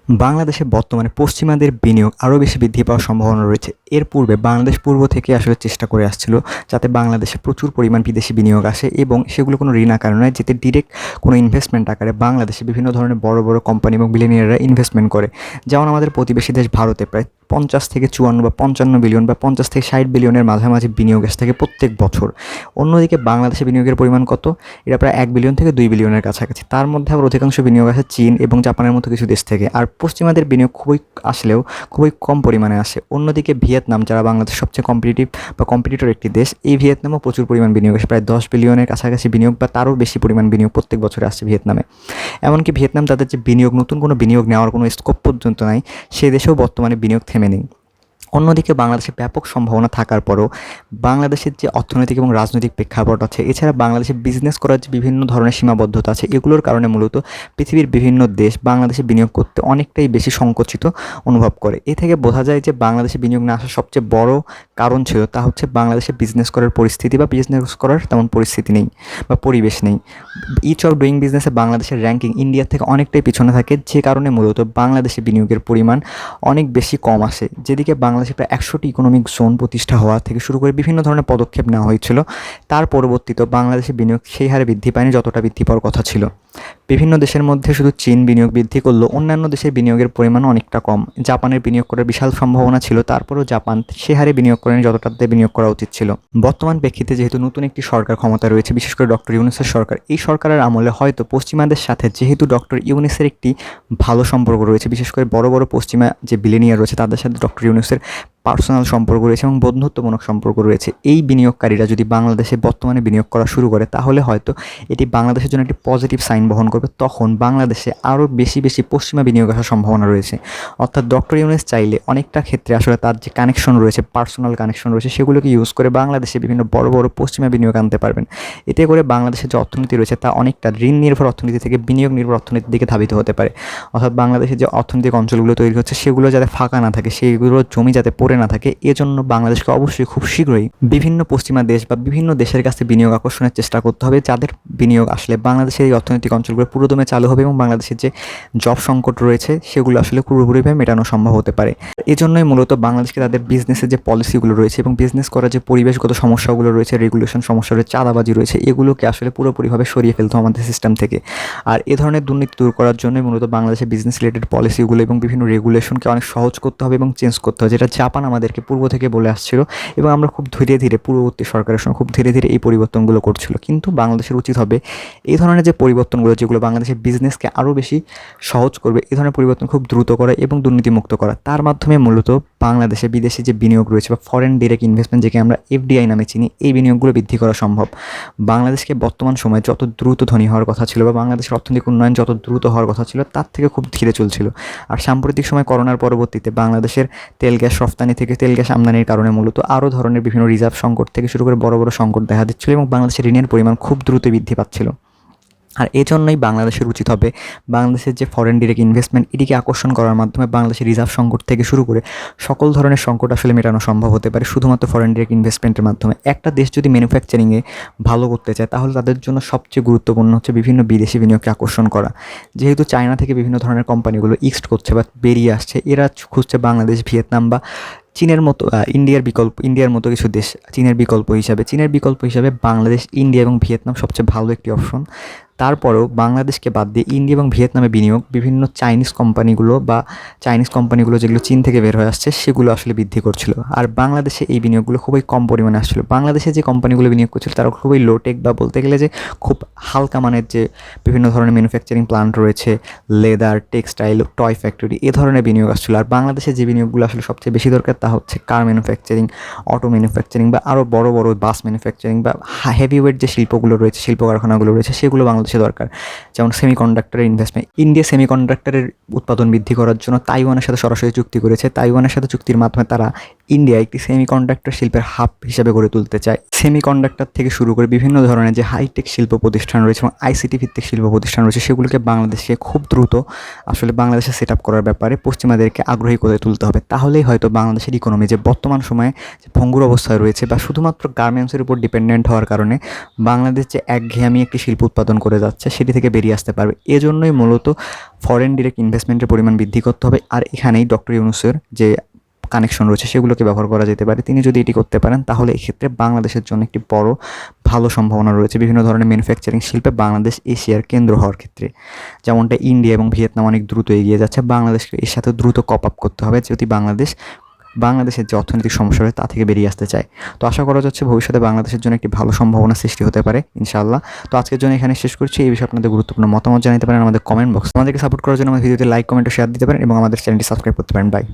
বাংলাদেশে বর্তমানে পশ্চিমাদের বিনিয়োগ আরও বেশি বৃদ্ধি পাওয়ার সম্ভাবনা রয়েছে। এর পূর্বে বাংলাদেশ পূর্ব থেকে আসলে চেষ্টা করে আসছিল যাতে বাংলাদেশে প্রচুর পরিমাণ বিদেশি বিনিয়োগ আসে এবং সেগুলো কোনো ঋণ আকারে নয়, যেতে ডিরেক্ট কোনো ইনভেস্টমেন্ট আকারে বাংলাদেশে বিভিন্ন ধরনের বড় বড় কোম্পানি এবং বিলিয়নিয়াররা ইনভেস্টমেন্ট করে। যেমন আমাদের প্রতিবেশী দেশ ভারতে প্রায় 50 থেকে 54 বা 55 বিলিয়ন বা 50 থেকে 60 বিলিয়নের মাঝামাঝি বিনিয়োগ আসে থাকে প্রত্যেক বছর। অন্যদিকে বাংলাদেশে বিনিয়োগের পরিমাণ কত? এটা প্রায় 1 বিলিয়ন থেকে 2 বিলিয়নের কাছাকাছি। তার মধ্যে আবার অধিকাংশ বিনিয়োগ আসে চীন এবং জাপানের মতো কিছু দেশ থেকে। আর পশ্চিমাদের বিনিয়োগ আসলেও খুবই কম পরিমাণে আসে। অন্যদিকে ভিয়েতনাম, যারা বাংলাদেশের সবচেয়ে কম্পিটিটিভ বা কম্পিটিটর একটি দেশ, এই ভিয়েতনামও প্রচুর পরিমাণ বিনিয়োগ আসে, প্রায় 10 বিলিয়নের কাছাকাছি বিনিয়োগ বা তারও বেশি পরিমাণ বিনিয়োগ প্রত্যেক বছরে আসছে ভিয়েতনামে। এমনকি ভিয়েতনাম তাদের যে বিনিয়োগ, নতুন কোনো বিনিয়োগ নেওয়ার কোনো স্কোপ পর্যন্ত নাই, সে দেশেও বর্তমানে বিনিয়োগ থেমে নেই। অন্যদিকে বাংলাদেশে ব্যাপক সম্ভাবনা থাকার পরেও বাংলাদেশের যে অর্থনৈতিক এবং রাজনৈতিক প্রেক্ষাপট আছে, এছাড়া বাংলাদেশে বিজনেস করার যে বিভিন্ন ধরনের সীমাবদ্ধতা আছে, এগুলোর কারণে মূলত পৃথিবীর বিভিন্ন দেশ বাংলাদেশে বিনিয়োগ করতে অনেকটাই বেশি সংকুচিত অনুভব করে। এ থেকে বোঝা যায় যে বাংলাদেশে বিনিয়োগ না আসার সবচেয়ে বড় কারণ ছিল তা হচ্ছে বাংলাদেশে বিজনেস করার পরিস্থিতি বা বিজনেস করার তেমন পরিস্থিতি নেই বা পরিবেশ নেই। ইচ অফ ডুইং বিজনেসে বাংলাদেশের র্যাঙ্কিং ইন্ডিয়ার থেকে অনেকটাই পিছনে থাকে, যে কারণে মূলত বাংলাদেশে বিনিয়োগের পরিমাণ অনেক বেশি কম আসে। যেদিকে বাংলাদেশে প্রায় 100টি ইকোনমিক জোন প্রতিষ্ঠা হওয়া থেকে শুরু করে বিভিন্ন ধরনের পদক্ষেপ নেওয়া হয়েছিল, তার পরবর্তীতে বাংলাদেশে বিনিয়োগ সেই হারে বৃদ্ধি পায়নি যতটা বৃদ্ধি পাওয়ার কথা ছিল। বিভিন্ন দেশের মধ্যে শুধু চীন বিনিয়োগ বৃদ্ধি করলেও অন্যান্য দেশের বিনিয়োগের পরিমাণ অনেকটা কম। জাপানের বিনিয়োগ করার বিশাল সম্ভাবনা ছিল, তারপরেও জাপান সে হারে বিনিয়োগ করেনি যতটাতে বিনিয়োগ করা উচিত ছিল। বর্তমান প্রেক্ষিতে যেহেতু নতুন একটি সরকার ক্ষমতা রয়েছে, বিশেষ করে ডক্টর ইউনূসের সরকার, এই সরকারের আমলে হয়তো পশ্চিমাদের সাথে, যেহেতু ডক্টর ইউনূসের একটি ভালো সম্পর্ক রয়েছে, বিশেষ করে বড় বড় পশ্চিমা যে বিলিয়নিয়ার রয়েছে তাদের সাথে ডক্টর ইউনূসের পার্সোনাল সম্পর্ক রয়েছে এবং বন্ধুত্বমূলক সম্পর্ক রয়েছে। এই বিনিয়োগকারীরা যদি বাংলাদেশে বর্তমানে বিনিয়োগ করা শুরু করে, তাহলে হয়তো এটি বাংলাদেশের জন্য একটি পজিটিভ সাইন বহন করবে। তখন বাংলাদেশে আরও বেশি বেশি পশ্চিমা বিনিয়োগ আসার সম্ভাবনা রয়েছে। অর্থাৎ ডক্টর ইউনূস চাইলে অনেকটা ক্ষেত্রে আসলে তার যে কানেকশন রয়েছে, পার্সোনাল কানেকশন রয়েছে, সেগুলোকে ইউজ করে বাংলাদেশে বিভিন্ন বড় বড় পশ্চিমা বিনিয়োগ আনতে পারবেন। এতে করে বাংলাদেশের যে অর্থনীতি রয়েছে তা অনেকটা ঋণ নির্ভর অর্থনীতি থেকে বিনিয়োগ নির্ভর অর্থনীতির দিকে ধাবিত হতে পারে। অর্থাৎ বাংলাদেশের যে অর্থনৈতিক অঞ্চলগুলো তৈরি হচ্ছে, সেগুলো যাতে ফাঁকা না থাকে, সেইগুলোর জমি যাতে পড়ে না থাকে, এজন্য বাংলাদেশকে অবশ্যই খুব শীঘ্রই বিভিন্ন পশ্চিমা দেশ বা বিভিন্ন দেশের কাছে বিনিয়োগ আকর্ষণের চেষ্টা করতে হবে, যাদের বিনিয়োগ আসলে বাংলাদেশের এই অর্থনৈতিক অঞ্চলগুলো পুরোদমে চালু হবে এবং বাংলাদেশের যে জব সংকট রয়েছে সেগুলো আসলে পুরোপুরিভাবে মেটানো সম্ভব হতে পারে। এজন্যই মূলত বাংলাদেশকে তাদের বিজনেসের যে পলিসিগুলো রয়েছে এবং বিজনেস করার যে পরিবেশগত সমস্যাগুলো রয়েছে, রেগুলেশন সমস্যা রয়েছে, চাঁদাবাজি রয়েছে, এগুলোকে আসলে পুরোপুরিভাবে সরিয়ে ফেলতে হবে আমাদের সিস্টেম থেকে। আর এ ধরনের দুর্নীতি দূর করার জন্যই মূলত বাংলাদেশের বিজনেস রিলেটেড পলিসিগুলো এবং বিভিন্ন রেগুলেশনকে অনেক সহজ করতে হবে এবং চেঞ্জ করতে হবে, যেটা জাপান আমাদেরকে পূর্ব থেকে বলে আসছিল এবং আমরা খুব ধীরে ধীরে পূর্ববর্তী সরকারের সময় খুব ধীরে ধীরে এই পরিবর্তনগুলো করছিল। কিন্তু বাংলাদেশের উচিত হবে এই ধরনের যে পরিবর্তনগুলো, যেগুলো বাংলাদেশের বিজনেসকে আরও বেশি সহজ করবে, এই ধরনের পরিবর্তন খুব দ্রুত করা এবং দুর্নীতিমুক্ত করা। তার মাধ্যমে মূলত বাংলাদেশে বিদেশি যে বিনিয়োগ রয়েছে বা ফরেন ডিরেক্ট ইনভেস্টমেন্ট, যেকে আমরা এফডিআই নামে চিনি, এই বিনিয়োগগুলো বৃদ্ধি করা সম্ভব। বাংলাদেশকে বর্তমান সময়ে যত দ্রুত ধনী হওয়ার কথা ছিল বা বাংলাদেশের অর্থনৈতিক উন্নয়ন যত দ্রুত হওয়ার কথা ছিল, তার থেকে খুব ধীরে চলছিল। আর সাম্প্রতিক সময় করোনার পরবর্তীতে বাংলাদেশের তেল গ্যাস রফতানি থেকে তেল গ্যাস আমদানির কারণে মূলত আরও ধরনের বিভিন্ন রিজার্ভ সংকট থেকে শুরু করে বড় বড় সংকট দেখা দিচ্ছিল এবং বাংলাদেশের ঋণের পরিমাণ খুব দ্রুত বৃদ্ধি পাচ্ছিল। আর এজন্যই বাংলাদেশের উচিত হবে বাংলাদেশের যে ফরেন ডিরেক্ট ইনভেস্টমেন্ট, এটিকে আকর্ষণ করার মাধ্যমে বাংলাদেশের রিজার্ভ সংকট থেকে শুরু করে সকল ধরনের সংকট আসলে মেটানো সম্ভব হতে পারে শুধুমাত্র ফরেন ডিরেক্ট ইনভেস্টমেন্টের মাধ্যমে। একটা দেশ যদি ম্যানুফ্যাকচারিংয়ে ভালো করতে চায়, তাহলে তাদের জন্য সবচেয়ে গুরুত্বপূর্ণ হচ্ছে বিভিন্ন বিদেশি বিনিয়োগকে আকর্ষণ করা। যেহেতু চায়না থেকে বিভিন্ন ধরনের কোম্পানিগুলো ইক্সট করছে বা বেরিয়ে আসছে, এরা খুঁজছে বাংলাদেশ, ভিয়েতনাম বা চীনের মতো ইন্ডিয়ার মতো কিছু দেশ চীনের বিকল্প হিসাবে বাংলাদেশ, ইন্ডিয়া এবং ভিয়েতনাম সবচেয়ে ভালো একটি অপশন। তারপরেও বাংলাদেশকে বাদ দিয়ে ইন্ডিয়া এবং ভিয়েতনামে বিনিয়োগ বিভিন্ন চাইনিজ কোম্পানিগুলো যেগুলো চীন থেকে বের হয়ে আসছে, সেগুলো আসলে বৃদ্ধি করছিল। আর বাংলাদেশে এই বিনিয়োগগুলো খুবই কম পরিমাণে আসছিল। বাংলাদেশে যে কোম্পানিগুলো বিনিয়োগ করছিল তারা খুবই লোটেক বা বলতে গেলে যে খুব হালকা মানের যে বিভিন্ন ধরনের ম্যানুফ্যাকচারিং প্লান্ট রয়েছে, লেদার, টেক্সটাইল, টয় ফ্যাক্টরি, এ ধরনের বিনিয়োগ আসছিল। আর বাংলাদেশে যে বিনিয়োগগুলো আসলে সবচেয়ে বেশি দরকার তা হচ্ছে কার ম্যানুফ্যাকচারিং, অটো ম্যানুফ্যাকচারিং বা আরও বড় বড় বাস ম্যানুফ্যাকচারিং বা হেভিওয়েট যে শিল্পগুলো রয়েছে, শিল্প কারখানাগুলো রয়েছে, সেগুলো বাংলাদেশে দরকার। যেমন সেমিকন্ডাক্টরের ইনভেস্টমেন্ট, ইন্ডিয়া সেমিকন্ডাক্টরের উৎপাদন বৃদ্ধি করার জন্য তাইওয়ানের সাথে সরাসরি চুক্তি করেছে। তাইওয়ানের সাথে চুক্তির মাধ্যমে তারা ইন্ডিয়া একটি সেমিকন্ডাক্টর শিল্পের হাব হিসেবে গড়ে তুলতে চায়। সেমিকন্ডাক্টর থেকে শুরু করে বিভিন্ন ধরনের যে হাইটেক শিল্প প্রতিষ্ঠান রয়েছে এবং আইসিটি ভিত্তিক শিল্প প্রতিষ্ঠান রয়েছে সেগুলোকে বাংলাদেশে খুব দ্রুত আসলে বাংলাদেশে সেট আপ করার ব্যাপারে পশ্চিমাদেরকে আগ্রহী করে তুলতে হবে। তাহলেই হয়তো বাংলাদেশের ইকোনমি যে বর্তমান সময়ে যে ভঙ্গুর অবস্থায় রয়েছে বা শুধুমাত্র গার্মেন্টসের উপর ডিপেন্ডেন্ট হওয়ার কারণে বাংলাদেশ যে একঘেয়েমি একটি শিল্প উৎপাদন করে যাচ্ছে সেটি থেকে বেরিয়ে আসতে পারবে। এজন্যই মূলত ফরেন ডিরেক্ট ইনভেস্টমেন্টের পরিমাণ বৃদ্ধি করতে হবে। আর এখানেই ডক্টর ইউনূসের যে কানেকশন রয়েছে সেগুলোকে ব্যবহার করা যেতে পারে। তিনি যদি এটি করতে পারেন তাহলে এক্ষেত্রে বাংলাদেশের জন্য একটি বড় ভালো সম্ভাবনা রয়েছে বিভিন্ন ধরনের ম্যানুফ্যাকচারিং শিল্পে বাংলাদেশ এশিয়ার কেন্দ্র হওয়ার ক্ষেত্রে। যেমনটা ইন্ডিয়া এবং ভিয়েতনাম অনেক দ্রুত এগিয়ে যাচ্ছে, বাংলাদেশকে এর সাথে দ্রুত কপ আপ করতে হবে যদি বাংলাদেশের যে অর্থনৈতিক সমস্যা রয়েছে তা থেকে বেরিয়ে আসতে চায়। তো আশা করা যাচ্ছে ভবিষ্যতে বাংলাদেশের জন্য একটি ভালো সম্ভাবনা সৃষ্টি হতে পারে ইনশাআল্লাহ। তো আজকের জন্য এখানে শেষ করছি। এই বিষয়ে আপনাদের গুরুত্বপূর্ণ মতামত জানাতে পারেন আমাদের কমেন্ট বক্স। আমাদেরকে সাপোর্ট করার জন্য আমাদের ভিডিওতে লাইক, কমেন্ট ও শেয়ার দিতে পারেন এবং আমাদের চ্যানেলটি সাবস্ক্রাইব করতে পারেন। বাই।